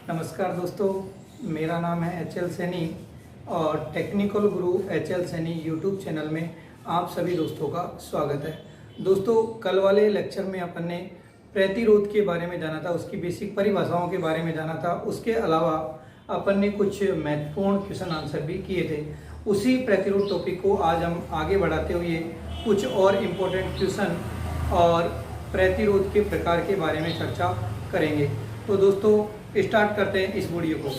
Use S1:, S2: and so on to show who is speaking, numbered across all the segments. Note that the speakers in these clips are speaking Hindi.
S1: नमस्कार दोस्तों, मेरा नाम है एच एल सैनी और टेक्निकल गुरु H L Saini YouTube channel में आप सभी दोस्तों का स्वागत है। दोस्तों, कल वाले लेक्चर में अपन ने प्रतिरोध के बारे में जाना था, उसकी बेसिक परिभाषाओं के बारे में जाना था। उसके अलावा अपन ने कुछ महत्वपूर्ण क्वेश्चन आंसर भी किए थे। उसी प्रतिरोध टॉपिक को आज हम आगे बढ़ाते हुए कुछ और इम्पोर्टेंट क्वेश्चन और प्रतिरोध के प्रकार के बारे में चर्चा करेंगे। तो दोस्तों, स्टार्ट करते हैं इस वीडियो को।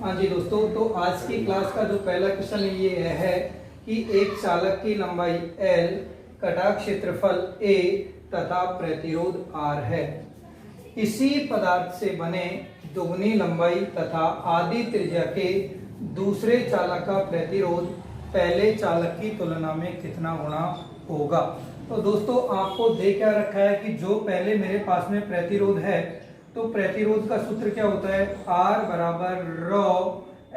S1: हाँ जी दोस्तों, तो आज की क्लास का जो पहला क्वेश्चन ये है कि एक चालक की लंबाई L, कटाक क्षेत्रफल A तथा प्रतिरोध R है। इसी पदार्थ से बने दुगनी लंबाई तथा आधी त्रिज्या के दूसरे चालक का प्रतिरोध पहले चालक की तुलना में कितना गुना होगा। तो दोस्तों, आपको दे क्या रखा है कि जो पहले मेरे पास में प्रतिरोध है, तो प्रतिरोध का सूत्र क्या होता है, R बराबर रॉ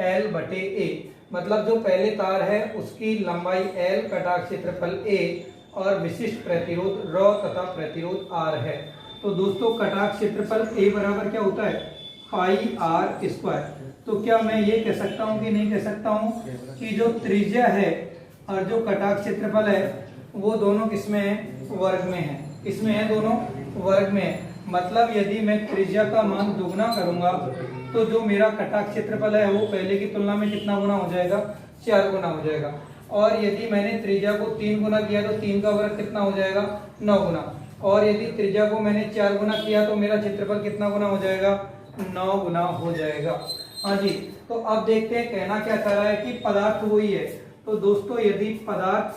S1: L बटे A। मतलब जो पहले तार है उसकी लंबाई L, कटाक क्षेत्रफल A और विशिष्ट प्रतिरोध रॉ तथा प्रतिरोध R है। तो दोस्तों, कटाक क्षेत्रफल A बराबर क्या होता है, पाई R स्क्वायर। तो क्या मैं ये कह सकता हूँ कि नहीं कह सकता हूँ कि जो त्रिज्या है और जो कटाक क्षेत्रफल है वो दोनों किसमें है, वर्ग में है। किसमें है, दोनों वर्ग में है। मतलब यदि मैं त्रिज्या का मान दुगना करूंगा तो जो मेरा कटाक क्षेत्रफल है वो पहले की तुलना में कितना गुना हो जाएगा, 4 गुना हो जाएगा। और यदि मैंने त्रिज्या को 3 गुना किया तो 3 का वर्ग कितना हो जाएगा, 9 गुना। और यदि त्रिज्या को मैंने 4 गुना किया तो मेरा क्षेत्रफल कितना गुना हो जाएगा, 9 गुना हो जाएगा। हाँ जी, तो अब देखते हैं कहना क्या चाह रहा है कि पदार्थ वही है। तो दोस्तों, यदि पदार्थ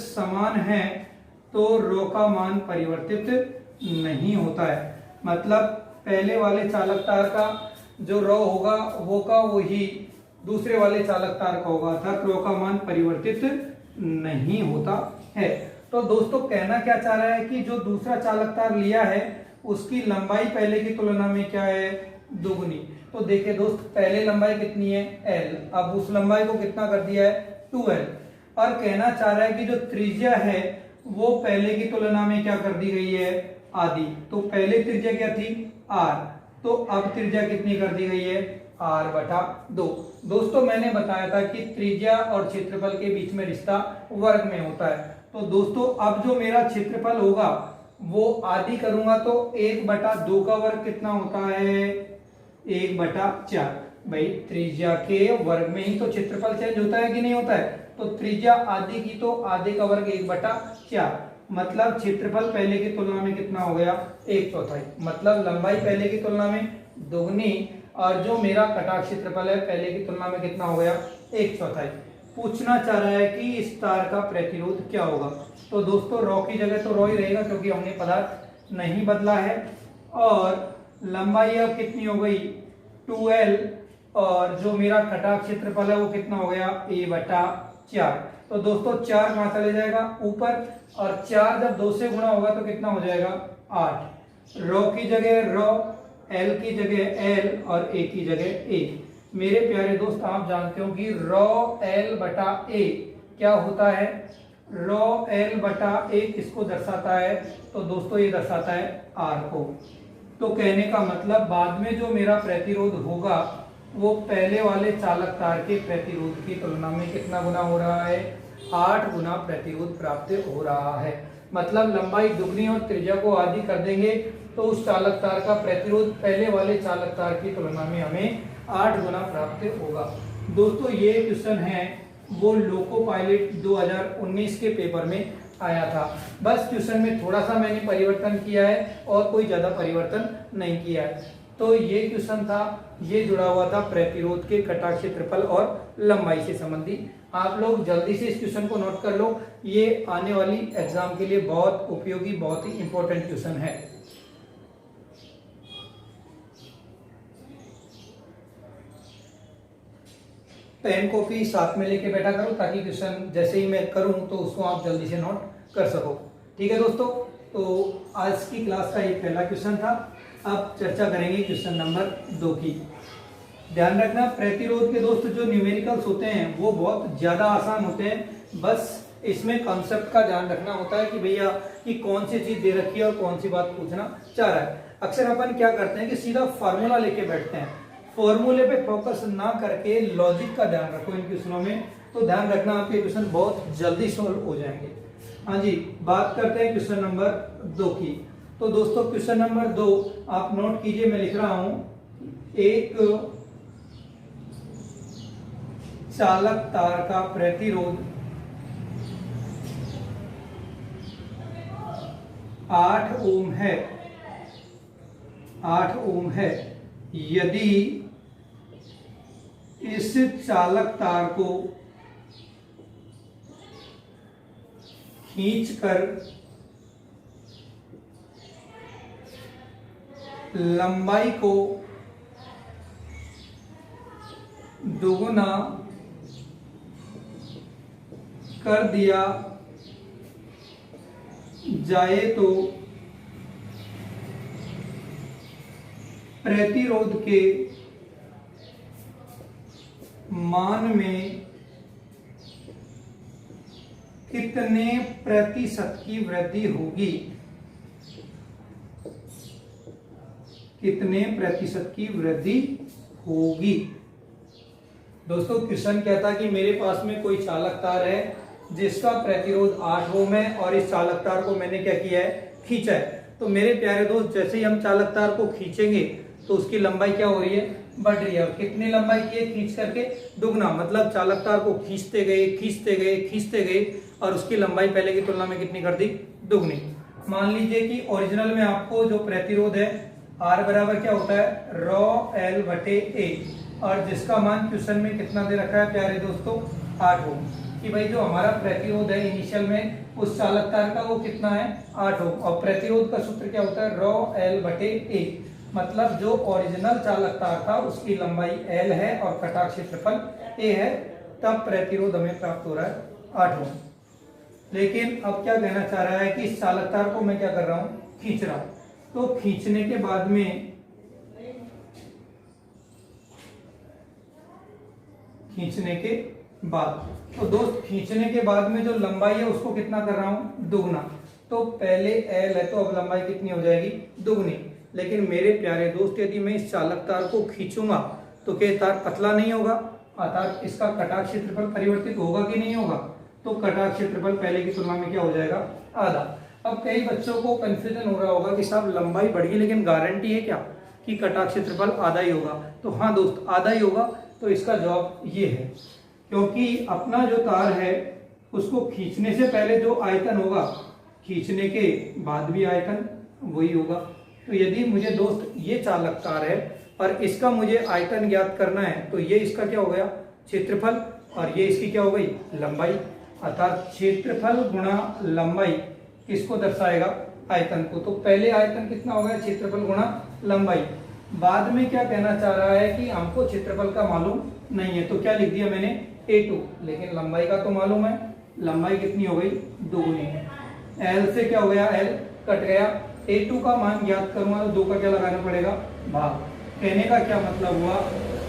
S1: समान है तो रो का मान परिवर्तित नहीं होता है। मतलब पहले वाले चालक तार का जो रो होगा वो का वही दूसरे वाले चालक तार का होगा, अर्थात रो का मान परिवर्तित नहीं होता है। तो दोस्तों, कहना क्या चाह रहा है कि जो दूसरा चालक तार लिया है उसकी लंबाई पहले की तुलना में क्या है, दुगनी। तो देखिए दोस्त, पहले लंबाई कितनी है, L, अब उस लंबाई को कितना कर दिया है, 2L। और कहना चाह रहा है कि जो त्रिज्या है वो पहले की तुलना में क्या कर दी गई है, आधी। तो पहले त्रिज्या क्या थी, R, तो अब त्रिज्या कितनी कर दी गई है, R बटा 2। दोस्तों, मैंने बताया था कि त्रिज्या और क्षेत्रफल के बीच में रिश्ता वर्ग में होता है। तो दोस्तों, अब जो मेरा क्षेत्रफल होगा वो आधी करूंगा तो 1/2 का वर्ग कितना होता है, 1/4। भाई, त्रिज्या के वर्ग में ही तो क्षेत्रफल चेंज होता है कि नहीं होता है। तो त्रिज्या आधी की तो आधे का वर्ग 1/4। मतलब क्षेत्रफल पहले की तुलना में कितना हो गया, 1/4। मतलब लंबाई पहले की तुलना में दोगुनी और जो मेरा कटाक क्षेत्रफल है पहले की तुलना में कितना हो गया, 1/4। पूछना चाह रहा है कि इस तार का प्रतिरोध क्या होगा। तो दोस्तों, रॉ की जगह तो रॉ ही रहेगा क्योंकि हमने पदार्थ नहीं बदला है। और लंबाई अब कितनी हो गई, 2L, और जो मेरा कटाक क्षेत्रफल है वो कितना हो गया, A/4। तो दोस्तों, 4 कहां चले जाएगा, ऊपर, और 4 जब 2 से गुणा होगा तो कितना हो जाएगा, 8। रॉ की जगह रॉ, L की जगह L और A की जगह A। मेरे प्यारे दोस्त, आप जानते हो कि रॉ L बटा A क्या होता है, रॉ L बटा A किसको दर्शाता है, तो दोस्तों ये दर्शाता है R को। तो कहने का मतलब बाद में जो मेरा प्रतिरोध होगा वो पहले वाले चालक तार के प्रतिरोध की तुलना में कितना गुना हो रहा है, 8 गुना प्रतिरोध प्राप्त हो रहा है। मतलब लंबाई दुगनी और त्रिज्या को आधी कर देंगे तो उस चालक तार का प्रतिरोध पहले वाले चालक तार की तुलना में हमें 8 गुना प्राप्त होगा। दोस्तों, ये क्वेश्चन है वो लोको पायलट 2019 के पेपर में आया था। बस क्वेश्चन में थोड़ा सा मैंने परिवर्तन किया है और कोई ज्यादा परिवर्तन नहीं किया है। तो ये क्वेश्चन था, ये जुड़ा हुआ था प्रतिरोध के कटाक क्षेत्रफल और लंबाई से संबंधित। आप लोग जल्दी से इस क्वेश्चन को नोट कर लो, ये आने वाली एग्जाम के लिए बहुत उपयोगी, बहुत ही इंपॉर्टेंट क्वेश्चन है। पेन कॉपी साथ में लेके बैठा करो ताकि क्वेश्चन जैसे ही मैं करूं तो उसको आप जल्दी से नोट कर सको। ठीक है दोस्तों, तो आज की क्लास का ये पहला क्वेश्चन था। अब चर्चा करेंगे क्वेश्चन नंबर 2 की। ध्यान रखना प्रतिरोध के दोस्त जो न्यूमेरिकल्स होते हैं वो बहुत ज्यादा आसान होते हैं, बस इसमें कॉन्सेप्ट का ध्यान रखना होता है कि भैया कि कौन सी चीज दे रखी है और कौन सी बात पूछना चाह रहा है। अक्सर अपन क्या करते हैं कि सीधा फार्मूला लेके बैठते हैं, फॉर्मूले पे फोकस ना करके लॉजिक का ध्यान रखो इन क्वेश्चनों में, तो ध्यान रखना आपके क्वेश्चन बहुत जल्दी सॉल्व हो जाएंगे। हाँ जी, बात करते हैं क्वेश्चन नंबर 2 की। तो दोस्तों क्वेश्चन नंबर 2 आप नोट कीजिए, मैं लिख रहा हूं, एक चालक तार का प्रतिरोध 8 ओम है, 8 ओम है। यदि इस चालक तार को खींचकर लंबाई को दोगुना कर दिया जाए तो प्रतिरोध के मान में कितने प्रतिशत की वृद्धि होगी, कितने प्रतिशत की वृद्धि होगी। दोस्तों क्वेश्चन कहता है कि मेरे पास में कोई चालक तार है जिसका प्रतिरोध 8 ओम है और इस चालक तार को मैंने क्या किया है, खींचा है। तो मेरे प्यारे दोस्त जैसे ही हम चालक तार को खींचेंगे तो उसकी लंबाई क्या हो रही है, बढ़ रही है। और कितनी लंबाई की है, खींच करके दुगना, मतलब चालक तार को खींचते गए खींचते गए खींचते गए और उसकी लंबाई पहले की तुलना में कितनी कर दी, दुगनी। मान लीजिए कि ओरिजिनल में आपको जो प्रतिरोध है R बराबर क्या होता है, रॉ L बटे A, और जिसका मान क्वेश्चन में कितना दे रखा है प्यारे दोस्तों, 8 ओम। कि भाई जो हमारा प्रतिरोध है इनिशियल में उस चालक तार का वो कितना है, 8 ओम। और प्रतिरोध का सूत्र क्या होता है, रॉ L बटे A, मतलब जो ओरिजिनल चालक तार था उसकी लंबाई L है और कटाक्ष क्षेत्रफल A है, तब प्रतिरोध हमें प्राप्त हो रहा है 8 ओम। लेकिन अब क्या कहना चाह रहा है कि इस चालक तार को मैं क्या कर रहा हूं, खींच रहा हूं। तो खींचने के बाद में, खींचने के बाद, तो दोस्त खींचने के बाद में जो लंबाई है उसको कितना कर रहा हूं, दुगना। तो पहले L है तो अब लंबाई कितनी हो जाएगी, दुगनी। लेकिन मेरे प्यारे दोस्त यदि मैं इस चालक तार को खींचूंगा तो क्या तार पतला नहीं होगा, अर्थात इसका कटाक्ष क्षेत्रफल परिवर्तित होगा कि नहीं होगा, तो कटाक्ष क्षेत्रफल पहले की तुलना में क्या हो जाएगा, आधा। अब कई बच्चों को कंफ्यूजन हो रहा होगा कि साहब लंबाई बढ़ी लेकिन गारंटी है क्या कि कटाक्ष क्षेत्रफल आधा ही होगा। तो हाँ दोस्त, आधा ही होगा। तो इसका जवाब ये है, क्योंकि अपना जो तार है उसको खींचने से पहले जो आयतन होगा, खींचने के बाद भी आयतन वही होगा। तो यदि मुझे दोस्त ये चालक तार है और इसका मुझे आयतन ज्ञात करना है, तो ये इसका क्या हो गया, क्षेत्रफल, और ये इसकी क्या हो गई, लंबाई। अर्थात क्षेत्रफल गुणा लंबाई किसको दर्शाएगा, आयतन को। तो पहले आयतन कितना हो गया, क्षेत्रफल गुणा लंबाई। बाद में क्या कहना चाह रहा है कि हमको क्षेत्रफल का मालूम नहीं है, तो क्या लिख दिया मैंने, A2, लेकिन लंबाई का तो मालूम है, लंबाई कितनी हो गई, दुगुनी। L से क्या हो गया, L कट गया, A2 का मान ज्ञात करूंगा तो 2 का क्या लगाना पड़ेगा, भाग। कहने का क्या मतलब हुआ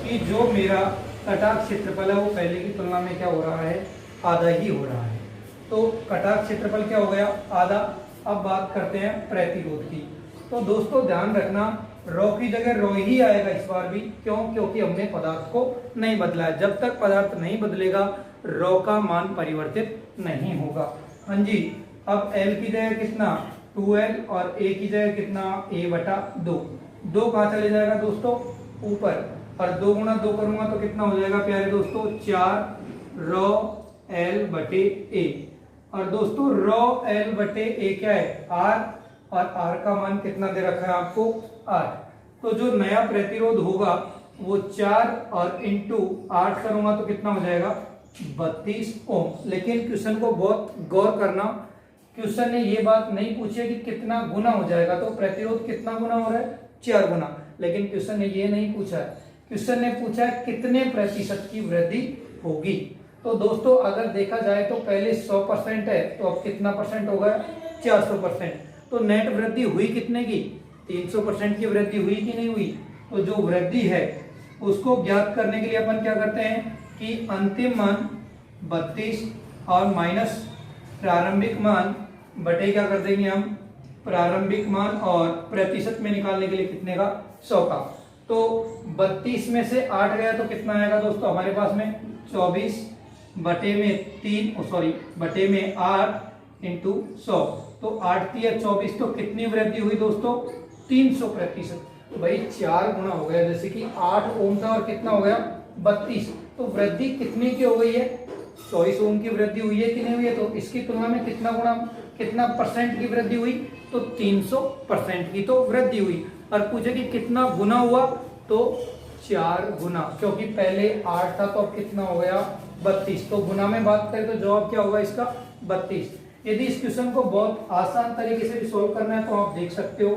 S1: कि जो मेरा कटाक्ष क्षेत्रफल है वो पहले की तुलना में क्या हो रहा है, आधा ही हो रहा है। तो कटाक्ष क्षेत्रफल क्या हो गया, आधा। अब बात करते हैं प्रतिरोध की। तो दोस्तों ध्यान रखना, रॉ की जगह रॉ ही आएगा इस बार भी। क्यों, क्योंकि हमने पदार्थ को नहीं बदला है। जब तक पदार्थ नहीं बदलेगा रॉ का मान परिवर्तित नहीं होगा। हाँ जी, अब L की जगह कितना, 2L, और A की जगह कितना, A बटा 2। 2 कहाँ चले जाएगा दोस्तों, ऊपर, और 2 गुणा 2 करूंगा तो कितना हो जाएगा प्यारे दोस्तों, 4 रॉ L बटे A। और दोस्तों रॉ L बटे A क्या है, R, और R का मान कितना दे रखा है आपको, 8। तो जो नया प्रतिरोध होगा वो 4 और इंटू 8 करूंगा तो कितना हो जाएगा, 32 ओम। लेकिन क्वेश्चन को बहुत गौर करना, क्वेश्चन ने ये बात नहीं पूछी है कि कितना गुना हो जाएगा, तो प्रतिरोध कितना गुना हो रहा है, 4 गुना। लेकिन क्वेश्चन ने ये नहीं पूछा है, क्वेश्चन ने पूछा है कितने प्रतिशत की वृद्धि होगी। तो दोस्तों अगर देखा जाए तो पहले 100% है, तो अब कितना परसेंट होगा, 400%। तो नेट वृद्धि हुई कितने की, 300% की वृद्धि हुई कि नहीं हुई। तो जो वृद्धि है उसको ज्ञात करने के लिए अपन क्या करते हैं कि अंतिम मान 32 और माइनस प्रारंभिक मान बटे क्या कर देंगे हम, प्रारंभिक मान, और प्रतिशत में निकालने के लिए कितने का, 100 का। तो 32 में से 8 गया तो कितना आएगा दोस्तों हमारे पास में, 24 बटे में 3, सॉरी बटे में 8 इंटू 100। तो 8 तिया 24, तो कितनी वृद्धि हुई दोस्तों, 300%। तो भाई 4 गुना हो गया, जैसे कि 8 ओम था और कितना हो गया 32, तो वृद्धि कितनी की हो गई है, 24 ओम की वृद्धि हुई है कि नहीं हुई है। तो इसकी तुलना में कितना गुना, कितना परसेंट की वृद्धि हुई, तो 300% की तो वृद्धि हुई। और पूछे कि कितना गुना हुआ, तो 4 गुना, क्योंकि पहले 8 था तो अब कितना हो गया 32। तो गुना में बात करें तो जवाब क्या होगा इसका, 32। यदि इस क्वेश्चन को बहुत आसान तरीके से भी सोल्व करना है तो आप देख सकते हो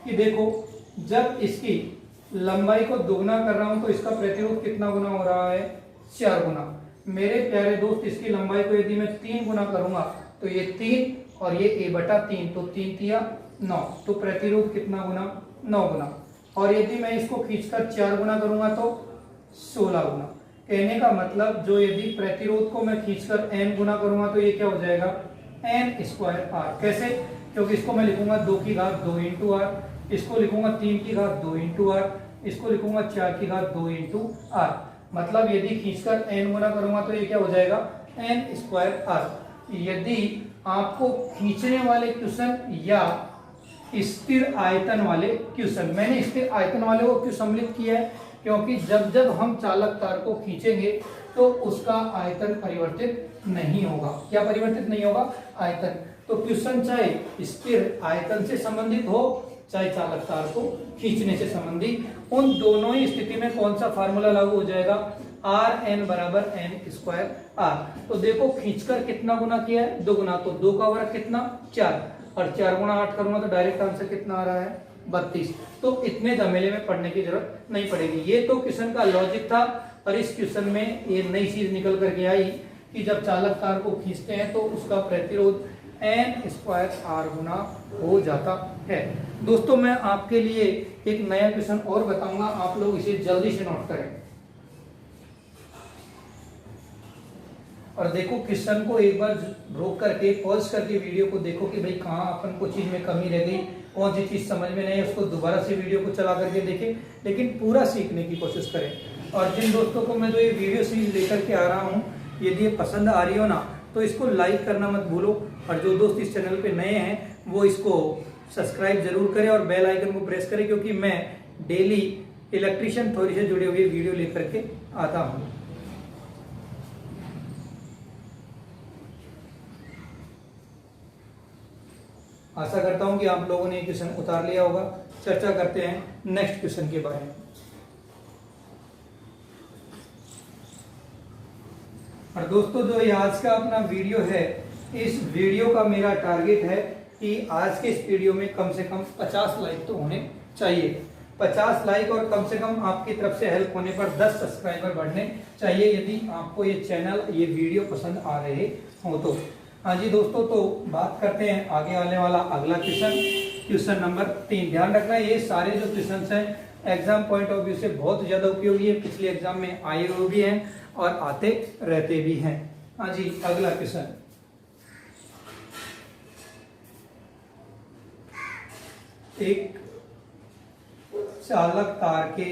S1: कि देखो, जब इसकी लंबाई को दोगुना कर रहा हूं तो इसका प्रतिरोध कितना गुना हो रहा है, 4 गुना। मेरे प्यारे दोस्त, इसकी लंबाई को यदि मैं 3 गुना करूंगा तो ये 3 और ये a/3, तो 3 तिया 9, तो प्रतिरोध कितना गुना, 9 गुना। और यदि मैं इसको खींचकर 4 गुना करूंगा तो 16 गुना। कहने का मतलब, जो यदि प्रतिरोध को मैं खींचकर n गुना करूंगा तो ये क्या हो जाएगा, n²r। कैसे, क्योंकि इसको मैं लिखूंगा 2 की घात 2 इंटू r, इसको लिखूंगा 3 की घात 2 इंटू r, इसको लिखूंगा 4 की घात 2 इंटू r। मतलब यदि खींचकर n गुना करूंगा तो ये क्या हो जाएगा, n²r। यदि आपको खींचने वाले क्वेश्चन या स्थिर आयतन वाले क्वेश्चन, मैंने स्थिर आयतन वाले को क्यों सम्मिलित किया है, क्योंकि जब जब हम चालक तार को खींचेंगे तो उसका आयतन परिवर्तित नहीं होगा। क्या परिवर्तित नहीं होगा, आयतन। तो क्वेश्चन चाहे स्थिर आयतन से संबंधित हो चाहे चालक तार को खींचने से संबंधित, उन दोनों ही स्थिति में कौन सा फार्मूला लागू हो जाएगा, Rn बराबर n²r। तो देखो खींचकर कितना गुना किया है, 2 गुना, तो 2 का वर्ग कितना, 4, और 4 गुना 8 करूंगा तो डायरेक्ट आंसर कितना आ रहा है, 32। तो इतने झमेले में पढ़ने की जरूरत नहीं पड़ेगी। ये तो क्वेश्चन का लॉजिक था, और इस क्वेश्चन में ये नई चीज निकल करके आई कि जब चालक तार को खींचते हैं तो उसका प्रतिरोध n²r गुना हो जाता है। दोस्तों मैं आपके लिए एक नया क्वेश्चन और बताऊंगा, आप लोग इसे जल्दी से नोट करें। और देखो क्वेश्चन को एक बार रोक करके पॉज करके वीडियो को देखो कि भाई कहाँ अपन को चीज में कमी रह गई, कौन सी चीज समझ में नहीं है, उसको दोबारा से वीडियो को चला करके देखें, लेकिन पूरा सीखने की कोशिश करें। और जिन दोस्तों को मैं जो ये वीडियो सीरीज लेकर के आ रहा हूँ, यदि ये पसंद आ रही हो ना तो इसको लाइक करना मत भूलो, और जो दोस्त इस चैनल पे नए हैं वो इसको सब्सक्राइब जरूर करें और बेल आइकन को प्रेस करें, क्योंकि मैं डेली इलेक्ट्रिशियन थ्योरी से जुड़े हुए वीडियो लेकर के आता हूँ। आशा करता हूं कि आप लोगों ने क्वेश्चन उतार लिया होगा। चर्चा करते हैं नेक्स्ट क्वेश्चन के बारे में। और दोस्तों जो ये आज का अपना वीडियो है, इस वीडियो का मेरा टारगेट है कि आज के इस वीडियो में कम से कम 50 लाइक तो होने चाहिए। 50 लाइक और कम से कम आपकी तरफ से हेल्प होने पर 10 सब्सक्राइबर बढ़ने चाहिए, यदि आपको ये चैनल, ये वीडियो पसंद आ रहे हो तो। हाँ जी दोस्तों, तो बात करते हैं आगे आने वाला अगला क्वेश्चन, क्वेश्चन नंबर 3। ध्यान रखना ये सारे जो क्वेश्चन हैं एग्जाम पॉइंट ऑफ व्यू से बहुत ज्यादा उपयोगी है, पिछले एग्जाम में आए हुए भी हैं और आते रहते भी हैं। हाँ जी, अगला क्वेश्चन, एक चालक तार के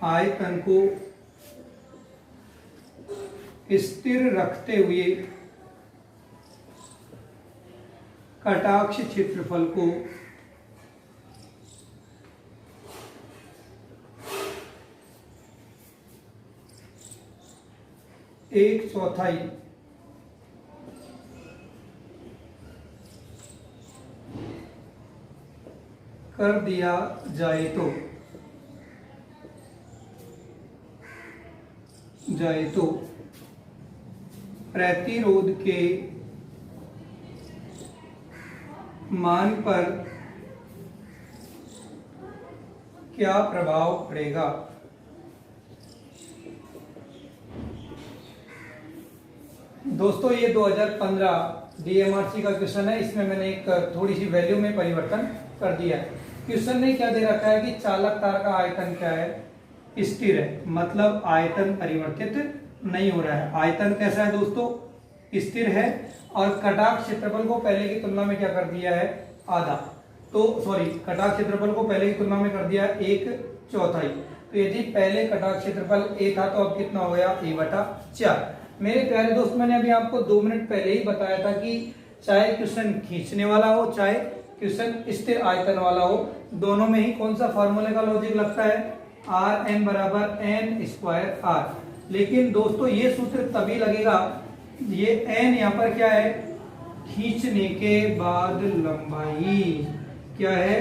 S1: आयतन को स्थिर रखते हुए कटाक्ष क्षेत्रफल को एक चौथाई कर दिया जाए तो प्रतिरोध के मान पर क्या प्रभाव पड़ेगा। दोस्तों ये 2015 DMRC का क्वेश्चन है, इसमें मैंने एक थोड़ी सी वैल्यू में परिवर्तन कर दिया है। क्वेश्चन ने क्या दे रखा है कि चालक तार का आयतन क्या है, स्थिर है, मतलब आयतन परिवर्तित नहीं हो रहा है। आयतन कैसा है दोस्तों, स्थिर है, और कटाक्ष क्षेत्रफल को पहले की तुलना में क्या कर दिया है, आधा। तो सॉरी, कटाक्ष क्षेत्रफल को पहले की तुलना में कर दिया 1/4। तो यदि पहले कटाक्ष क्षेत्रफल a था तो अब कितना हो गया, a/4। मेरे प्यारे दोस्त, मैंने अभी आपको 2 मिनट पहले ही बताया था कि चाहे क्वेश्चन खींचने वाला हो चाहे क्वेश्चन स्थिर आयतन वाला हो, दोनों में ही कौन सा फॉर्मूले का लॉजिक लगता है, Rn बराबर n²r। लेकिन दोस्तों ये सूत्र तभी लगेगा, ये n यहाँ पर क्या है, खींचने के बाद लंबाई, क्या है,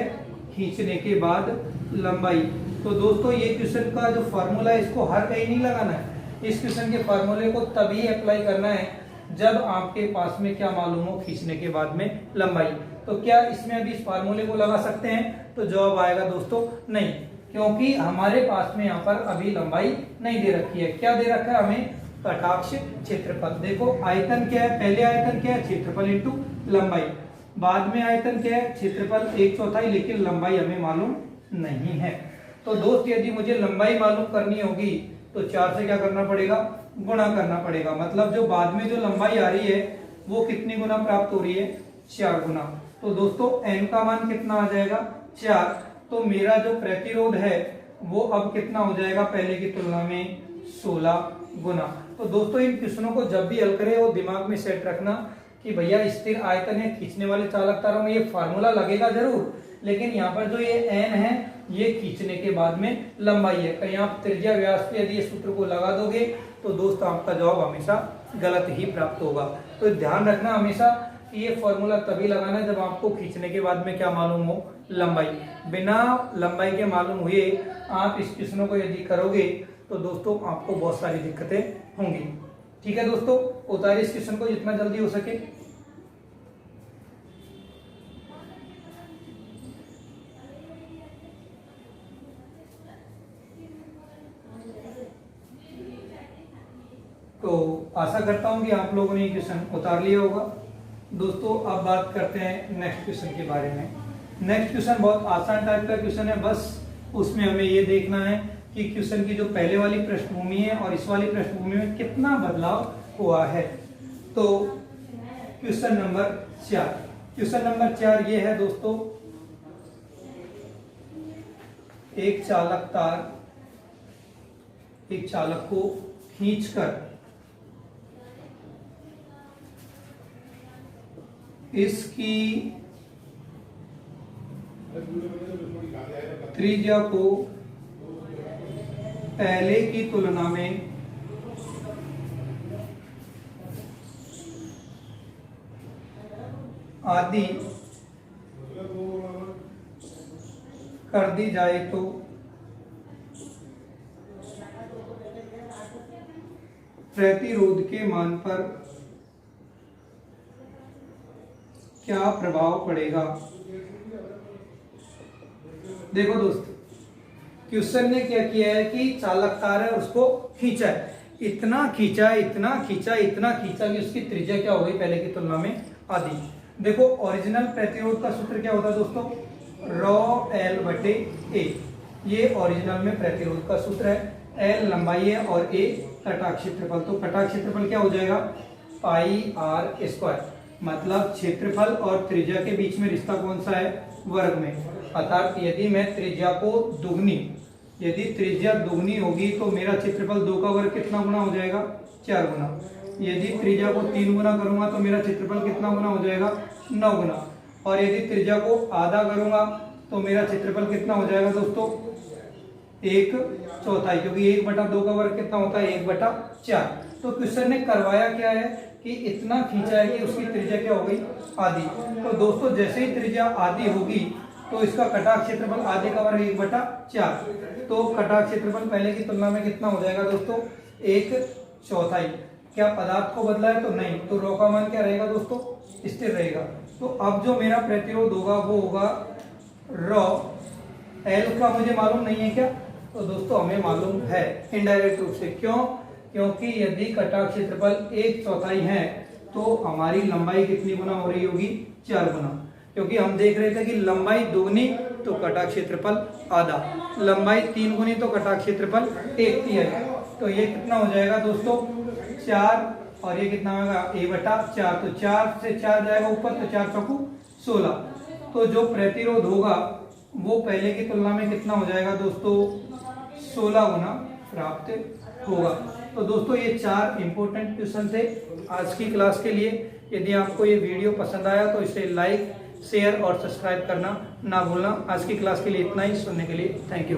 S1: खींचने के बाद लंबाई। तो दोस्तों ये क्वेश्चन का जो फॉर्मूला है इसको हर कहीं नहीं लगाना है, इस क्वेश्चन के फॉर्मूले को तभी अप्लाई करना है जब आपके पास में क्या मालूम हो, खींचने के बाद में लंबाई। तो क्या इसमें अभी इस फॉर्मूले को लगा सकते हैं, तो जवाब आएगा दोस्तों नहीं, क्योंकि हमारे पास में यहाँ पर अभी लंबाई नहीं दे रखी है। क्या दे रखा है हमें, कटाक्ष क्षेत्रफल। देखो आयतन क्या है, पहले आयतन क्या है, क्षेत्रफल इंटू लंबाई, बाद में आयतन क्या है, क्षेत्रफल 1/4, लेकिन लंबाई हमें मालूम नहीं है। तो दोस्त यदि मुझे लंबाई मालूम करनी होगी तो 4 से क्या करना पड़ेगा, गुणा करना पड़ेगा। मतलब जो बाद में जो लंबाई आ रही है वो कितनी गुना प्राप्त हो रही है, 4 गुना। तो दोस्तों n का मान कितना आ जाएगा, 4। तो मेरा जो प्रतिरोध है वो अब कितना हो जाएगा, पहले की तुलना में 16 गुना। तो दोस्तों इन क्वेश्चनों को जब भी हल करें वो दिमाग में सेट रखना कि भैया स्थिर आयतन है, खींचने वाले चालक तारों में ये फार्मूला लगेगा जरूर, लेकिन यहाँ पर जो ये n है ये खींचने के बाद में लंबाई है। कहीं आप त्रिज्या व्यास पे यदि ये सूत्र को लगा दोगे तो दोस्तों आपका जवाब हमेशा गलत ही प्राप्त होगा। तो ध्यान रखना हमेशा कि ये फॉर्मूला तभी लगाना है जब आपको खींचने के बाद में क्या मालूम हो, लंबाई। बिना लंबाई के मालूम हुए आप इस क्वेश्चनों को यदि करोगे तो दोस्तों आपको बहुत सारी दिक्कतें होंगी। ठीक है दोस्तों, उतारिए इस क्वेश्चन को जितना जल्दी हो सके। तो आशा करता हूं कि आप लोगों ने क्वेश्चन उतार लिया होगा। दोस्तों अब बात करते हैं नेक्स्ट क्वेश्चन के बारे में। नेक्स्ट क्वेश्चन बहुत आसान टाइप का क्वेश्चन है, बस उसमें हमें ये देखना है कि क्वेश्चन की जो पहले वाली पृष्ठभूमि है और इस वाली पृष्ठभूमि में कितना बदलाव हुआ है। तो क्वेश्चन नंबर 4, क्वेश्चन नंबर 4 ये है दोस्तों, एक चालक तार एक चालक को खींचकर इसकी त्रिज्या को पहले की तुलना में आधी कर दी जाए तो प्रतिरोध के मान पर क्या प्रभाव पड़ेगा। देखो दोस्त, क्वेश्चन ने क्या किया है कि चालक तार है उसको खींचा है, इतना खींचा इतना खींचा इतना खींचा कि उसकी त्रिज्या क्या हो गई पहले की तुलना में आधी। देखो ओरिजिनल प्रतिरोध का सूत्र क्या होता है दोस्तों, ρL/A। ये ओरिजिनल में प्रतिरोध का सूत्र है, L लंबाई है और A कटाक्ष क्षेत्रफल। तो कटाक्ष क्षेत्रफल क्या हो जाएगा, πr²। मतलब क्षेत्रफल और त्रिज्या के बीच में रिश्ता कौन सा है, वर्ग में। अर्थात यदि मैं त्रिज्या को दुगनी, यदि त्रिज्या दुगनी होगी तो मेरा क्षेत्रफल 2 का वर्ग कितना गुना हो जाएगा, 4 गुना। यदि त्रिज्या को 3 गुना करूंगा तो मेरा क्षेत्रफल कितना गुना हो जाएगा, 9 गुना। और यदि त्रिज्या को आधा करूंगा तो मेरा क्षेत्रफल कितना हो जाएगा दोस्तों, 1/4, क्योंकि 1/2 का वर्ग कितना होता है, 1/4। तो क्वेश्चन ने करवाया क्या है कि इतना खींचा है कि उसकी त्रिज्या क्या हो गई, आधी। तो दोस्तों जैसे ही त्रिज्या आधी होगी तो इसका कटाक्ष क्षेत्रफल आधे का वर्ग 1/4। तो कटाक्ष क्षेत्रफल पहले की तुलना में कितना हो जाएगा दोस्तों, 1/4। क्या पदार्थ को बदला है, तो नहीं। तो ρ का मान क्या रहेगा दोस्तों, स्थिर रहेगा। तो अब जो मेरा प्रतिरोध होगा वो होगा ρL का मुझे मालूम नहीं है क्या, तो दोस्तों हमें मालूम है इनडायरेक्ट रूप से। क्यों, क्योंकि यदि कटाक्ष क्षेत्रफल 1/4 है तो हमारी लंबाई कितनी गुना हो रही होगी, 4 गुना। क्योंकि हम देख रहे थे कि लंबाई दुगनी तो कटा क्षेत्रफल आधा, लंबाई 3 गुनी तो कटा क्षेत्रफल 1/3। तो ये कितना हो जाएगा दोस्तों 4, और ये कितना होगा a/4। तो 4 से 4 जाएगा ऊपर, तो 4 चौकू 16। तो जो प्रतिरोध होगा वो पहले की तुलना में कितना हो जाएगा दोस्तों 16 गुना प्राप्त होगा। तो दोस्तों ये 4 इंपॉर्टेंट क्वेश्चन थे आज की क्लास के लिए। यदि आपको ये वीडियो पसंद आया तो इसे लाइक, शेयर और सब्सक्राइब करना ना भूलना। आज की क्लास के लिए इतना ही। सुनने के लिए थैंक यू।